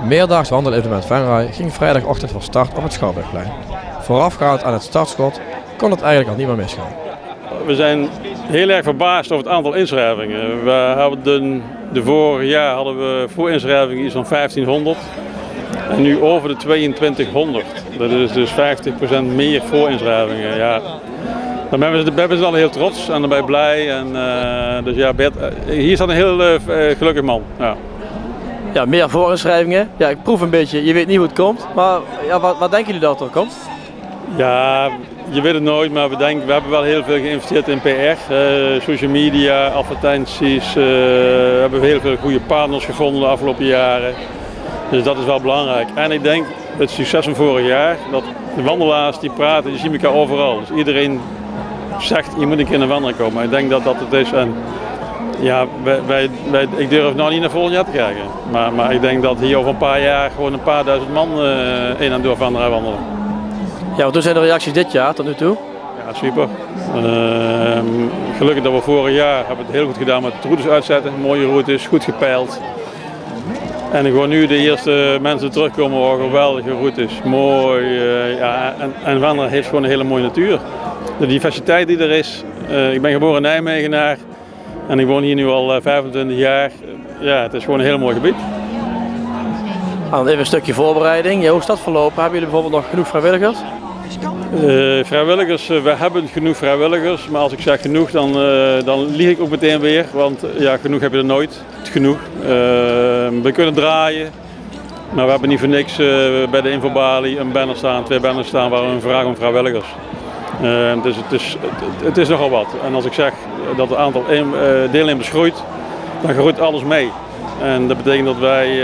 Meerdaags wandelevenement Venray ging vrijdagochtend van start op het Schouwburgplein. Voorafgaand aan het startschot kon het eigenlijk al niet meer misgaan. We zijn heel erg verbaasd over het aantal inschrijvingen. De vorige jaar hadden we voor inschrijvingen iets van 1500 en nu over de 2200. Dat is dus 50% meer voorinschrijvingen. Ja. Daar ben we al heel trots en daarbij blij. Dus ja, Bert, hier staat een heel gelukkig man. Ja. Ja, meer voorinschrijvingen. Ja, ik proef een beetje, je weet niet hoe het komt. Maar ja, wat denken jullie dat er komt? Ja, je weet het nooit, maar we hebben wel heel veel geïnvesteerd in PR. Social media, advertenties. We hebben heel veel goede partners gevonden de afgelopen jaren. Dus dat is wel belangrijk. En ik denk, het succes van vorig jaar, dat de wandelaars die praten, die zien elkaar overal. Dus iedereen zegt, je moet een keer naar wandelen komen. Ik denk dat dat het is. En ja, ik durf nou niet naar volgend jaar te kijken. Maar ik denk dat hier over een paar jaar gewoon een paar duizend man in en door Venray wandelen. Ja, want hoe zijn de reacties dit jaar tot nu toe? Ja, super. Gelukkig dat we vorig jaar hebben het heel goed gedaan met de routes uitzetten. Mooie routes, goed gepeild. En gewoon nu de eerste mensen terugkomen, oh, geweldige routes, mooi. En Venray heeft gewoon een hele mooie natuur. De diversiteit die er is. Ik ben geboren Nijmegenaar en ik woon hier nu al 25 jaar. Ja, het is gewoon een heel mooi gebied. Even een stukje voorbereiding. Ja, hoe is dat verlopen? Hebben jullie bijvoorbeeld nog genoeg vrijwilligers? Vrijwilligers, we hebben genoeg vrijwilligers, maar als ik zeg genoeg, dan lieg ik ook meteen weer, want ja, genoeg heb je er nooit. Genoeg. We kunnen draaien, maar we hebben niet voor niks bij de infobalie een banner staan, 2 banners staan waar we vragen om vrijwilligers. Dus het is nogal wat. En als ik zeg dat het aantal deelnemers groeit, dan groeit alles mee. En dat betekent dat wij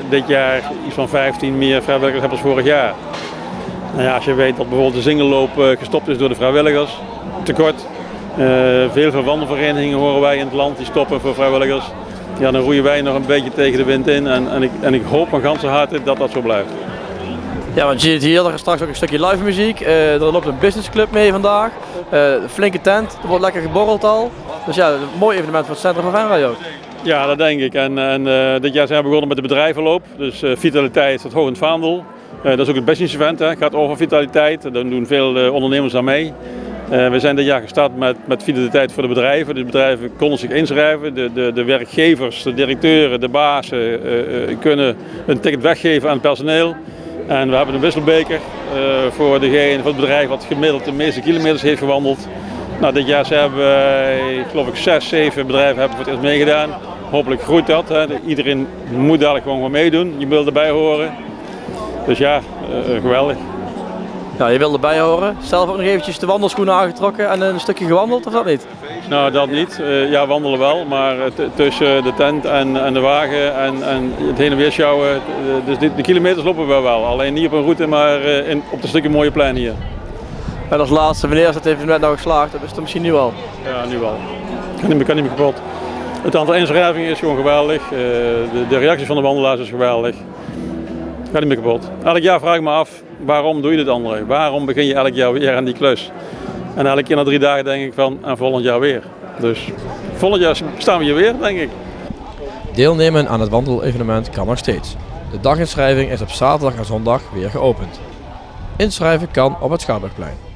dit jaar iets van 15 meer vrijwilligers hebben als vorig jaar. Nou ja, als je weet dat bijvoorbeeld de Zingelloop gestopt is door de vrijwilligers, tekort. Veel wandelverenigingen horen wij in het land die stoppen voor vrijwilligers. Ja, dan roeien wij nog een beetje tegen de wind in en ik hoop van ganse harte dat dat zo blijft. Ja, want je ziet hier, er is straks ook een stukje live muziek. Er loopt een businessclub mee vandaag. Flinke tent, er wordt lekker geborreld al. Dus ja, een mooi evenement voor het centrum van Venray ook. Ja, dat denk ik. En dit jaar zijn we begonnen met de bedrijvenloop. Dus vitaliteit staat hoog in het vaandel. Dat is ook het business event, hè. Het gaat over vitaliteit. Daar doen veel ondernemers aan mee. We zijn dit jaar gestart met vitaliteit voor de bedrijven. De bedrijven konden zich inschrijven. De werkgevers, de directeuren, de bazen kunnen een ticket weggeven aan het personeel. En we hebben een wisselbeker voor het bedrijf wat gemiddeld de meeste kilometers heeft gewandeld. Nou, dit jaar hebben wij, geloof ik, 6, 7 bedrijven hebben voor het eerst meegedaan. Hopelijk groeit dat. Hè. Iedereen moet dadelijk gewoon meedoen. Je wil erbij horen. Dus ja, geweldig. Ja, je wil erbij horen. Zelf ook nog eventjes de wandelschoenen aangetrokken en een stukje gewandeld, of dat niet? Nou, dat niet. Ja, wandelen wel, maar tussen de tent en de wagen en het heen en weer sjouwen, dus de kilometers lopen we wel. Alleen niet op een route, maar op een stukje mooie plein hier. En als laatste, wanneer is het evenement nou geslaagd? Dat is het misschien nu al? Ja, nu al. Kan niet meer kapot. Het aantal inschrijvingen is gewoon geweldig. De reacties van de wandelaars is geweldig. Gaat niet meer kapot. Elk jaar vraag ik me af, waarom doe je dit, André? Waarom begin je elk jaar weer aan die klus? En elke keer na 3 dagen denk ik van, en volgend jaar weer. Dus volgend jaar staan we hier weer, denk ik. Deelnemen aan het wandelevenement kan nog steeds. De daginschrijving is op zaterdag en zondag weer geopend. Inschrijven kan op het Schouwburgplein.